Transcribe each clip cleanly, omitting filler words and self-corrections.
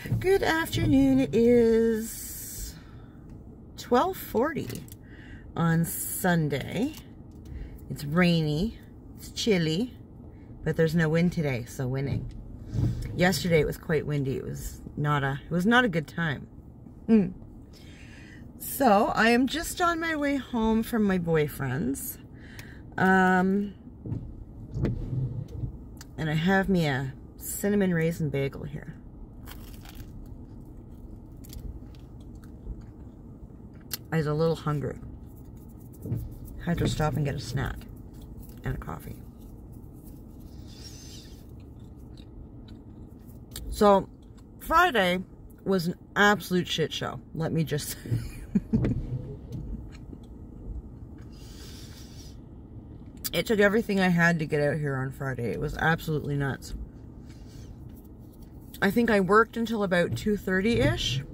Good afternoon. It is 12:40 on Sunday. It's rainy, it's chilly, but there's no wind today, so winning. Yesterday it was quite windy. It was not a good time. So I am just on my way home from my boyfriend's. And I have me a cinnamon raisin bagel here. I was a little hungry. Had to stop and get a snack and a coffee. So Friday was an absolute shit show. Let me just say. It took everything I had to get out here on Friday. It was absolutely nuts. I think I worked until about 2:30-ish.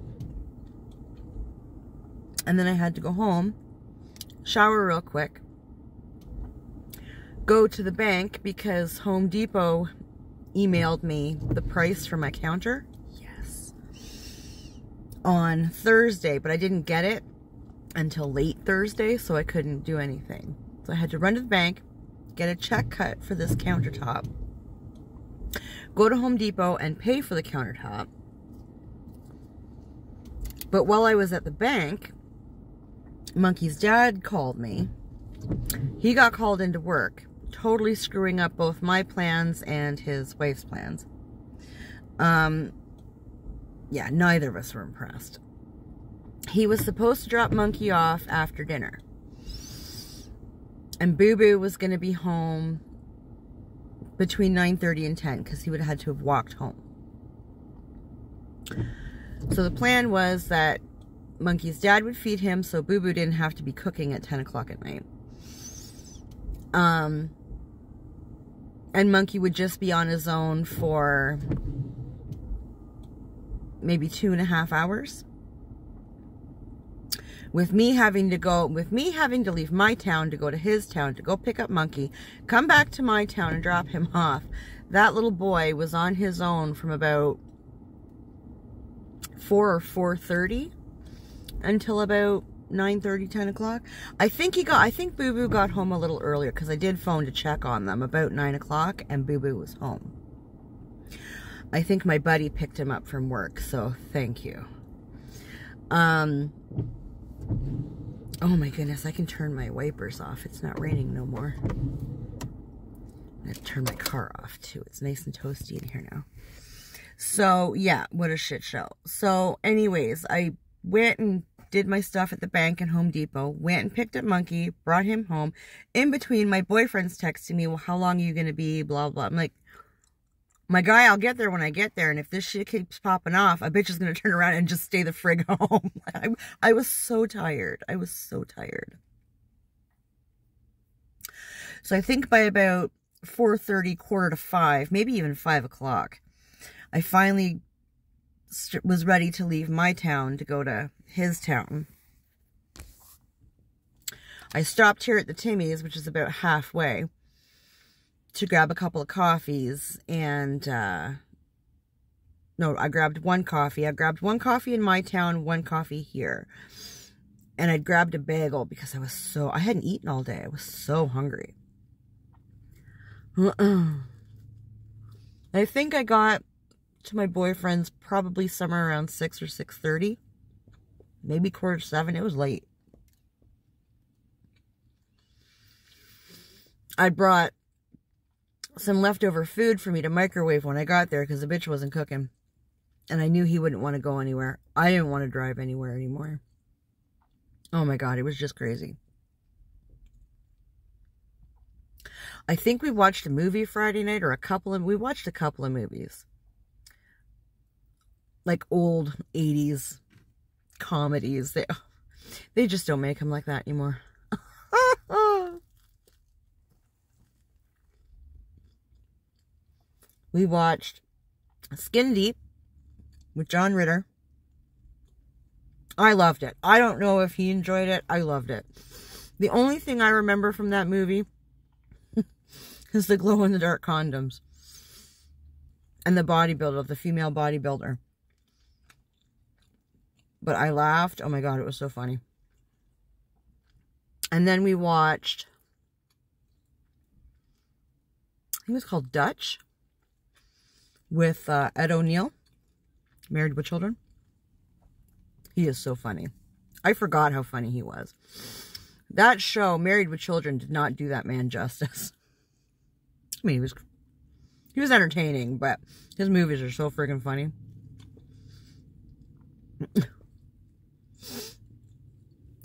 And then I had to go home, shower real quick, go to the bank because Home Depot emailed me the price for my counter. Yes. On Thursday, but I didn't get it until late Thursday, so I couldn't do anything. So I had to run to the bank, get a check cut for this countertop, go to Home Depot and pay for the countertop. But while I was at the bank, Monkey's dad called me. He got called into work, totally screwing up both my plans and his wife's plans. Yeah, neither of us were impressed. He was supposed to drop Monkey off after dinner. And Boo Boo was going to be home between 9:30 and 10 because he would have had to have walked home. So the plan was that Monkey's dad would feed him so Boo Boo didn't have to be cooking at 10 o'clock at night. And Monkey would just be on his own for maybe 2.5 hours. With me having to leave my town to go to his town to go pick up Monkey, come back to my town and drop him off. That little boy was on his own from about 4 or 4:30 until about 9:30, 10 o'clock. I think Boo Boo got home a little earlier because I did phone to check on them about 9 o'clock and Boo Boo was home. I think my buddy picked him up from work, so thank you. Oh my goodness, I can turn my wipers off. It's not raining no more. I have to turn my car off too. It's nice and toasty in here now. So yeah, what a shit show. So anyways, I went and did my stuff at the bank and Home Depot, went and picked up Monkey, brought him home. In between, my boyfriend's texting me, well, how long are you going to be, blah, blah. I'm like, my guy, I'll get there when I get there, and if this shit keeps popping off, a bitch is going to turn around and just stay the frig home. I was so tired. I was so tired. So I think by about 4:30, 4:45, maybe even 5 o'clock, I finally was ready to leave my town to go to his town. I stopped here at the Timmy's, which is about halfway, to grab a couple of coffees, and no, I grabbed one coffee. I grabbed one coffee in my town, one coffee here. And I grabbed a bagel because I hadn't eaten all day. I was so hungry. I think I got to my boyfriend's probably somewhere around 6 or 6:30. Maybe 6:45. It was late. I brought some leftover food for me to microwave when I got there because the bitch wasn't cooking. And I knew he wouldn't want to go anywhere. I didn't want to drive anywhere anymore. Oh my God, it was just crazy. I think we watched a movie Friday night, or we watched a couple of movies. Like old 80s comedies. They just don't make them like that anymore. We watched Skin Deep with John Ritter. I loved it. I don't know if he enjoyed it. I loved it. The only thing I remember from that movie is the glow-in-the-dark condoms. And the bodybuilder, the female bodybuilder. But I laughed. Oh my God, it was so funny. And then we watched, I think it was called Dutch, with Ed O'Neill, Married with Children. He is so funny. I forgot how funny he was. That show, Married with Children, did not do that man justice. I mean, he was entertaining, but his movies are so friggin' funny.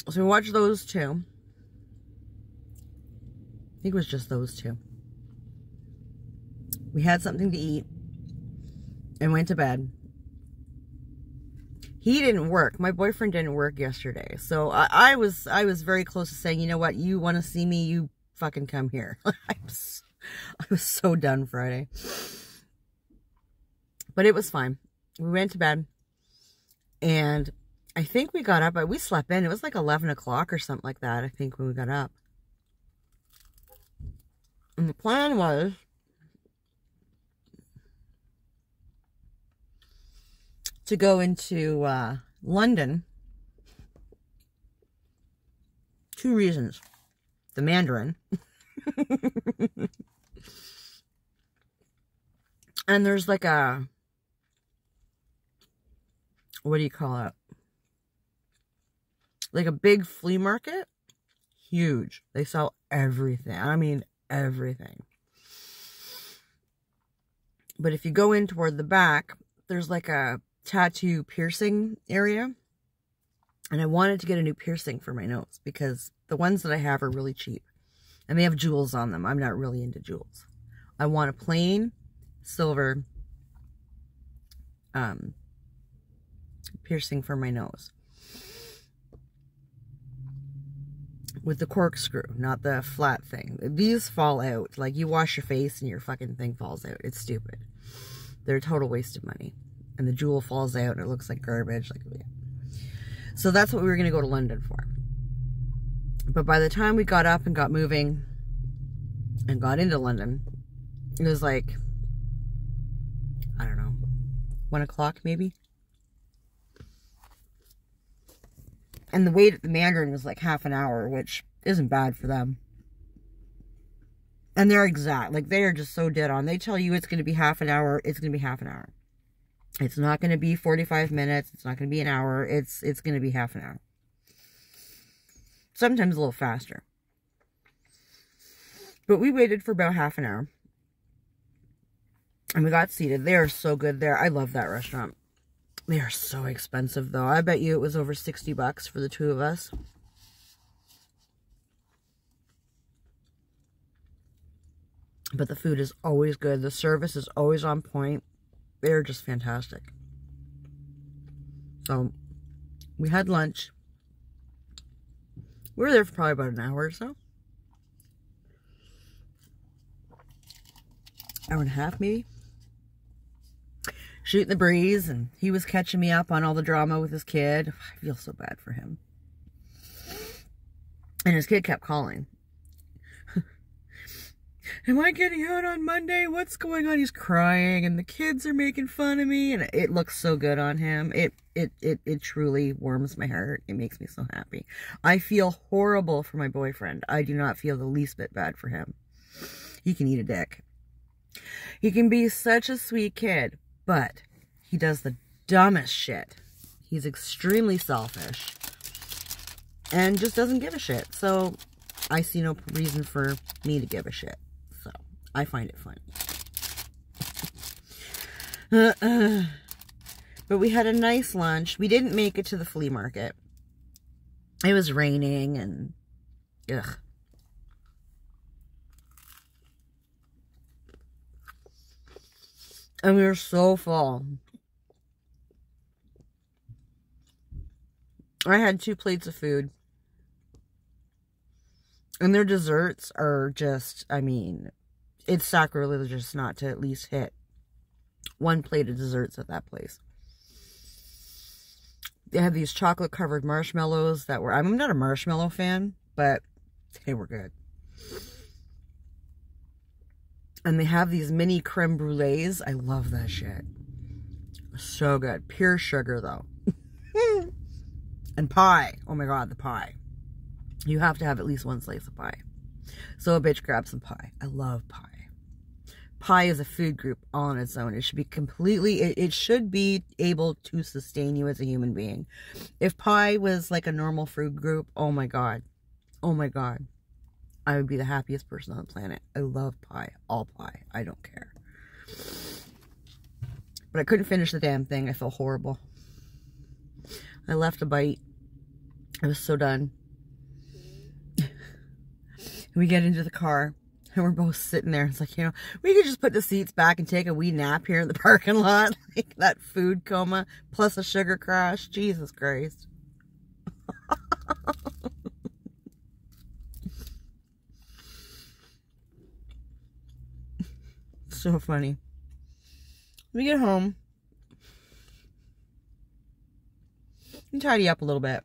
So we watched those two. I think it was just those two. We had something to eat and went to bed. He didn't work. My boyfriend didn't work yesterday. So I was very close to saying, you know what, you want to see me, you fucking come here. I was so done Friday. But it was fine. We went to bed. And I think we got up, but we slept in. It was like 11 o'clock or something like that, I think, when we got up. And the plan was to go into London. 2 reasons. The Mandarin. And there's like a, what do you call it? Like a big flea market. Huge. They sell everything. I mean, everything. But if you go in toward the back, there's like a tattoo piercing area. And I wanted to get a new piercing for my nose because the ones that I have are really cheap. And they have jewels on them. I'm not really into jewels. I want a plain silver piercing for my nose. With the corkscrew, not the flat thing. These fall out. Like, you wash your face and your fucking thing falls out. It's stupid. They're a total waste of money. And the jewel falls out and it looks like garbage. Like, yeah. So that's what we were going to go to London for. But by the time we got up and got moving and got into London, it was like, I don't know, 1 o'clock maybe? And the wait at the Mandarin was like half an hour, which isn't bad for them. And they're exact. Like, they are just so dead on. They tell you it's going to be half an hour. It's going to be half an hour. It's not going to be 45 minutes. It's not going to be an hour. It's going to be half an hour. Sometimes a little faster. But we waited for about half an hour. And we got seated. They are so good there. I love that restaurant. They are so expensive, though. I bet you it was over 60 bucks for the 2 of us. But the food is always good. The service is always on point. They're just fantastic. So, we had lunch. We were there for probably about an hour or so. Hour and a half, maybe. Shooting the breeze, and he was catching me up on all the drama with his kid. I feel so bad for him. And his kid kept calling. Am I getting out on Monday? What's going on? He's crying, and the kids are making fun of me, and it looks so good on him. It truly warms my heart. It makes me so happy. I feel horrible for my boyfriend. I do not feel the least bit bad for him. He can eat a dick. He can be such a sweet kid. But he does the dumbest shit. He's extremely selfish. And just doesn't give a shit. So, I see no reason for me to give a shit. So, I find it funny. But we had a nice lunch. We didn't make it to the flea market. It was raining and... ugh. And we were so full. I had 2 plates of food. And their desserts are just, I mean, it's sacrilegious not to at least hit 1 plate of desserts at that place. They had these chocolate-covered marshmallows that were, I'm not a marshmallow fan, but they were good. And they have these mini creme brulees. I love that shit. So good. Pure sugar, though. And pie. Oh my God, the pie. You have to have at least one slice of pie. So a bitch grabs some pie. I love pie. Pie is a food group all on its own. It should be completely, it should be able to sustain you as a human being. If pie was like a normal food group, oh my God. Oh my God. I would be the happiest person on the planet. I love pie. All pie. I don't care. But I couldn't finish the damn thing. I felt horrible. I left a bite. I was so done. We get into the car. And we're both sitting there. It's like, you know, we could just put the seats back and take a wee nap here in the parking lot. Like that food coma plus a sugar crash. Jesus Christ. So funny. We get home. And tidy up a little bit.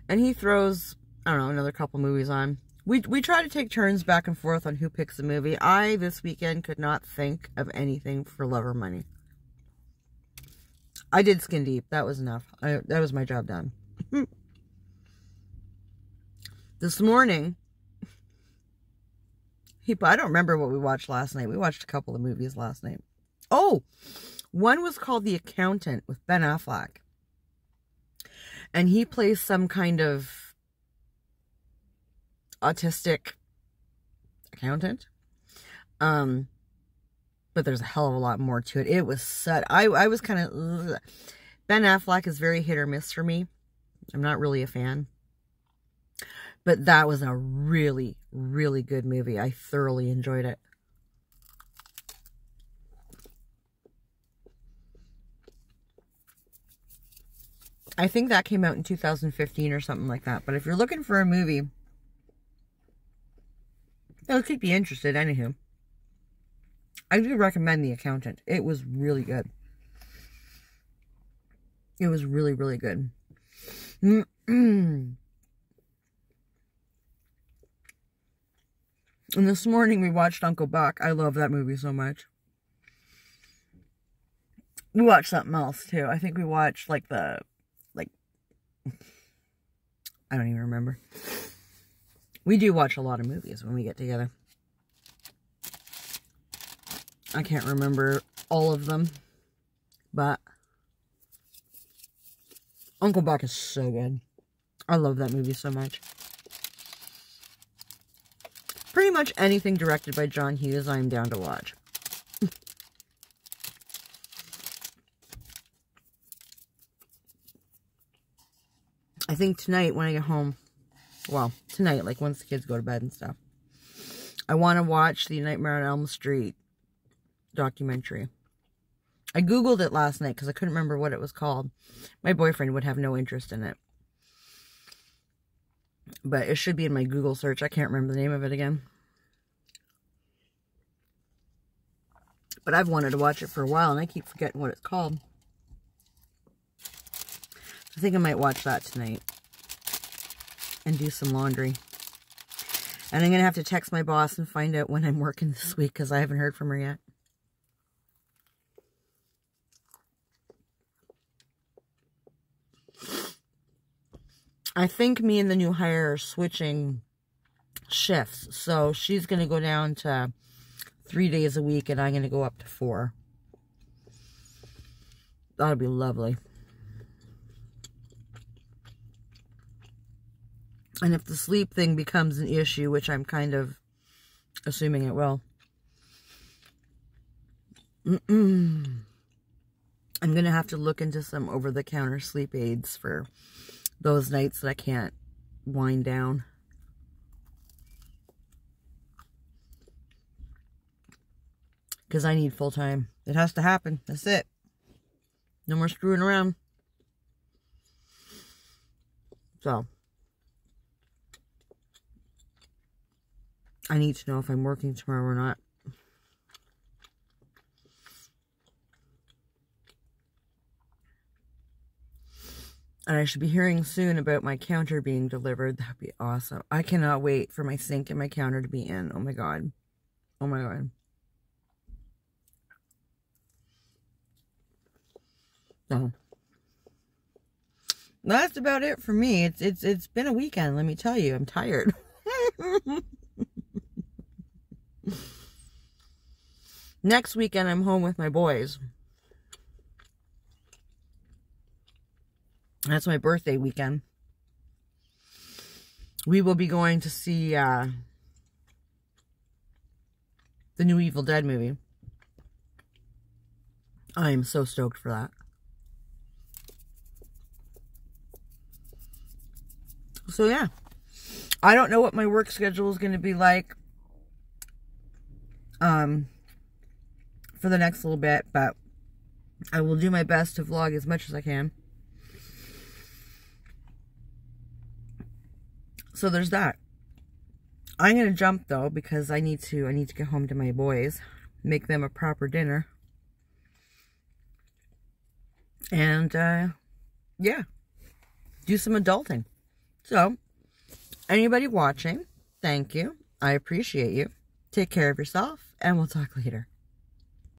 And he throws, I don't know, another couple movies on. We try to take turns back and forth on who picks the movie. I, this weekend, could not think of anything for love or money. I did Skin Deep. That was enough. That was my job done. This morning, I don't remember what we watched last night. We watched a couple of movies last night. Oh, one was called The Accountant with Ben Affleck. And he plays some kind of autistic accountant. But there's a hell of a lot more to it. It was such, I was kind of, Ben Affleck is very hit or miss for me. I'm not really a fan. But that was a really, really good movie. I thoroughly enjoyed it. I think that came out in 2015 or something like that. But if you're looking for a movie that'll keep you interested, anywho, I do recommend The Accountant. It was really good. It was really, really good. And this morning we watched Uncle Buck. I love that movie so much. We watched something else too. I think we watched like I don't even remember. We do watch a lot of movies when we get together. I can't remember all of them, but Uncle Buck is so good. I love that movie so much. Pretty much anything directed by John Hughes, I'm down to watch. I think tonight when I get home, well, tonight, like once the kids go to bed and stuff, I want to watch the Nightmare on Elm Street documentary. I Googled it last night because I couldn't remember what it was called. My boyfriend would have no interest in it. But it should be in my Google search. I can't remember the name of it again. But I've wanted to watch it for a while and I keep forgetting what it's called. I think I might watch that tonight. And do some laundry. And I'm going to have to text my boss and find out when I'm working this week because I haven't heard from her yet. I think me and the new hire are switching shifts. So she's going to go down to 3 days a week and I'm going to go up to 4. That'll be lovely. And if the sleep thing becomes an issue, which I'm kind of assuming it will, I'm going to have to look into some over-the-counter sleep aids for those nights that I can't wind down. Because I need full time. It has to happen. That's it. No more screwing around. So, I need to know if I'm working tomorrow or not. And I should be hearing soon about my counter being delivered. That'd be awesome. I cannot wait for my sink and my counter to be in. Oh my God. Oh my God. So that's about it for me. It's been a weekend, let me tell you. I'm tired. Next weekend I'm home with my boys. That's my birthday weekend. We will be going to see the new Evil Dead movie. I am so stoked for that. So yeah, I don't know what my work schedule is going to be like for the next little bit, but I will do my best to vlog as much as I can. So there's that. I'm going to jump though because I need to get home to my boys, make them a proper dinner. And yeah, do some adulting. So, anybody watching, thank you. I appreciate you. Take care of yourself, and we'll talk later.